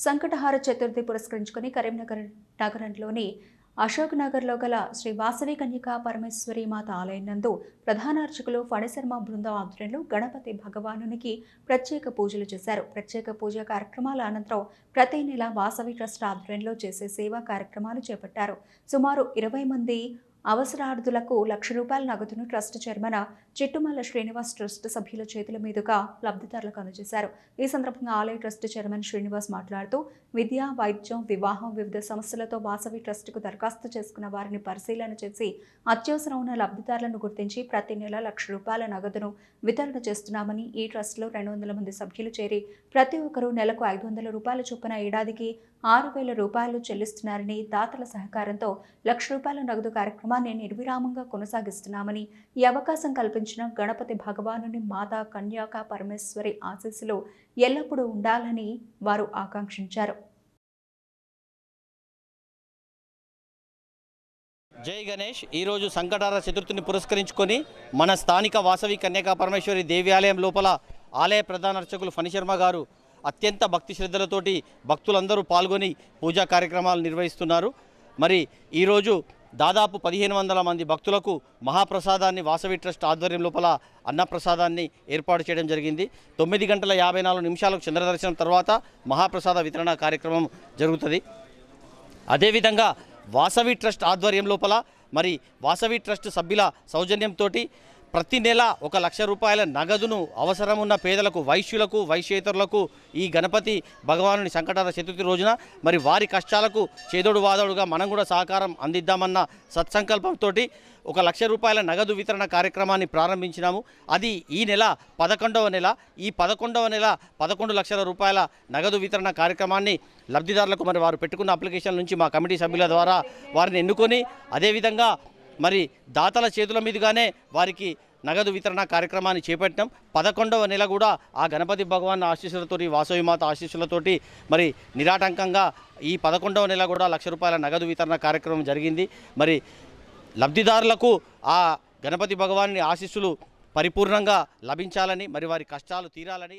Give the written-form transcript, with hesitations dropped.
సంకటహార చతుర్థి పురస్కరించుకుని కరీంనగర్ నగరంలోని అశోక్ నగర్లో గల శ్రీ వాసవి కన్యకా పరమేశ్వరి మాత ఆలయం నందు ప్రధాన అర్చకులు ఫణిశర్మ బృందం ఆధ్వర్యంలో గణపతి భగవానునికి ప్రత్యేక పూజలు చేశారు. ప్రత్యేక పూజా కార్యక్రమాల అనంతరం ప్రతి నెల వాసవి ట్రస్ట్ ఆధ్వర్యంలో చేసే సేవా కార్యక్రమాలు చేపట్టారు. సుమారు 20 మంది అవసరార్థులకు ₹1,00,000 నగదును trust chairman Chittumalla Srinivas trust సభ్యుల చేతుల మీదుగా లబ్ధిదారులకు అందజేశారు. ఈ సందర్భంగా ఆలయ ట్రస్ట్ చైర్మన్ శ్రీనివాస్ మాట్లాడుతూ విద్య, వైద్యం, వివాహం, వివిధ సమస్యలతో వాసవి ట్రస్టుకు దరఖాస్తు చేసుకున్న వారిని పరిశీలన చేసి అత్యవసరం ఉన్న లబ్ధిదారులను గుర్తించి ప్రతి నెల ₹1,00,000 నగదును వితరణ చేస్తున్నామని, ఈ ట్రస్టులో 200 మంది సభ్యులు చేరి ప్రతి ఒక్కరూ నెలకు ₹500 చొప్పున ఏడాదికి ₹6,000 చెల్లిస్తున్నారని, దాతల సహకారంతో ₹1,00,000 నగదు కార్యక్రమాన్ని నిర్విరామంగా కొనసాగిస్తున్నామని, ఈ అవకాశం కల్పించిన గణపతి భగవానుని మాతా కన్యాకా పరమేశ్వరి ఆశీస్సులు ఎల్లప్పుడూ ఉండాలని వారు ఆకాంక్షించారు. జై గణేష్. ఈరోజు సంకటహార చతుర్థిని పురస్కరించుకొని మన స్థానిక వాసవి కన్యకా పరమేశ్వరి దేవాలయం లోపల ఆలయ ప్రధాన అర్చకులు ఫణిశర్మ గారు అత్యంత భక్తి శ్రద్ధలతోటి భక్తులందరూ పాల్గొని పూజా కార్యక్రమాలు నిర్వహిస్తున్నారు. మరి ఈరోజు దాదాపు 1,500 మంది భక్తులకు మహాప్రసాదాన్ని వాసవి ట్రస్ట్ ఆధ్వర్యం లోపల అన్నప్రసాదాన్ని ఏర్పాటు చేయడం జరిగింది. 9:54 చంద్రదర్శనం తర్వాత మహాప్రసాద వితరణ కార్యక్రమం జరుగుతుంది. అదేవిధంగా వాసవి ట్రస్ట్ ఆధ్వర్యం లోపల మరి వాసవి ట్రస్ట్ సభ్యుల సౌజన్యంతో ప్రతి నెల ₹1,00,000 నగదును అవసరం ఉన్న పేదలకు, వైశ్యులకు, వైశ్యేతరులకు ఈ గణపతి భగవానుని సంకటహార చతుర్థి రోజున మరి వారి కష్టాలకు చేదోడు వాదోడుగా మనం కూడా సహకారం అందిద్దామన్న సత్సంకల్పంతో ₹1,00,000 నగదు వితరణ కార్యక్రమాన్ని ప్రారంభించినాము. అది ఈ నెల 11వ నెల. ఈ 11వ నెల ₹11,00,000 నగదు వితరణ కార్యక్రమాన్ని లబ్ధిదారులకు మరి వారు పెట్టుకున్న అప్లికేషన్ నుంచి మా కమిటీ సభ్యుల ద్వారా వారిని ఎన్నుకొని అదేవిధంగా మరి దాతల చేతుల మీదుగానే వారికి నగదు వితరణ కార్యక్రమాన్ని చేపట్టాం. 11వ నెల కూడా ఆ గణపతి భగవాన్ ఆశీస్సులతోటి, వాసవి మాత ఆశీస్సులతోటి మరి నిరాటంకంగా ఈ 11వ నెల కూడా ₹1,00,000 నగదు వితరణ కార్యక్రమం జరిగింది. మరి లబ్ధిదారులకు ఆ గణపతి భగవాన్ ఆశీస్సులు పరిపూర్ణంగా లభించాలని, మరి వారి కష్టాలు తీరాలని